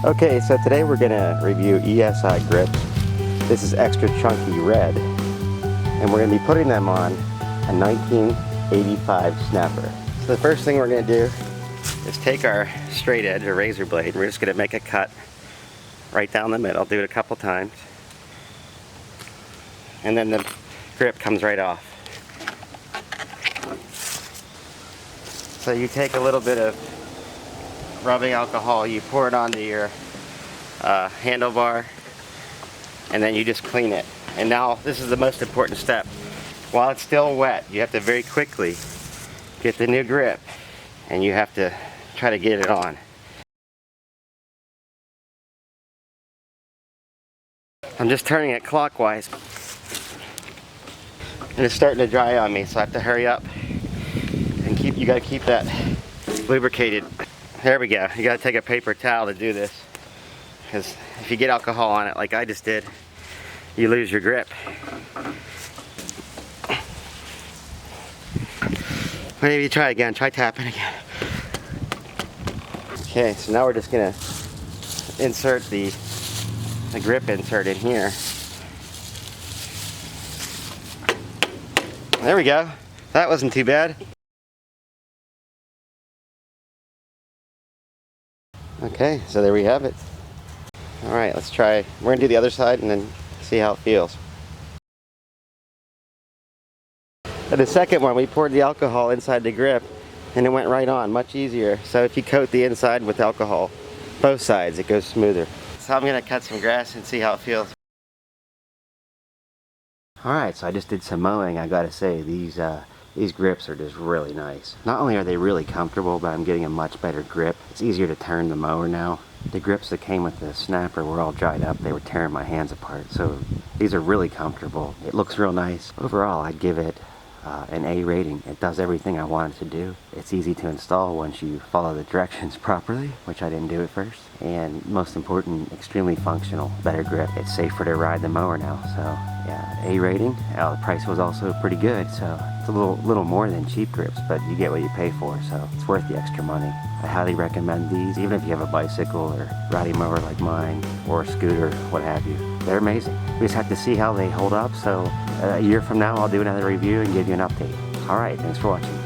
Okay, so today we're gonna review ESI grips. This is extra chunky red, and we're gonna be putting them on a 1985 snapper. So the first thing we're gonna do is take our straight edge or razor blade. We're just gonna make a cut right down the middle. Do it a couple times, and then the grip comes right off. So you take a little bit of rubbing alcohol, you pour it onto your handlebar, and then you just clean it. And now this is the most important step. While it's still wet, you have to very quickly get the new grip, and you have to try to get it on. I'm just turning it clockwise, and it's starting to dry on me, so I have to hurry up and you gotta keep that lubricated. There we go. You gotta take a paper towel to do this, because if you get alcohol on it like I just did, you lose your grip. Maybe you try again. Try tapping again. Okay, so now we're just gonna insert the grip insert in here. There we go. That wasn't too bad. Okay, so there we have it. Alright, let's try. We're going to do the other side and then see how it feels. For the second one, we poured the alcohol inside the grip and it went right on, much easier. So if you coat the inside with alcohol, both sides, it goes smoother. So I'm going to cut some grass and see how it feels. Alright, so I just did some mowing. I gotta say, these grips are just really nice. Not only are they really comfortable, but I'm getting a much better grip. It's easier to turn the mower now. The grips that came with the snapper were all dried up. They were tearing my hands apart. So these are really comfortable. It looks real nice. Overall, I'd give it an A rating. It does everything I want it to do. It's easy to install once you follow the directions properly, which I didn't do at first. And most important, extremely functional. Better grip. It's safer to ride the mower now. So yeah, A rating. The price was also pretty good. So it's a little more than cheap grips, but you get what you pay for. So it's worth the extra money. I highly recommend these, even if you have a bicycle or riding mower like mine, or a scooter, what have you. They're amazing. We just have to see how they hold up. So a year from now, I'll do another review and give you an update. All right, thanks for watching.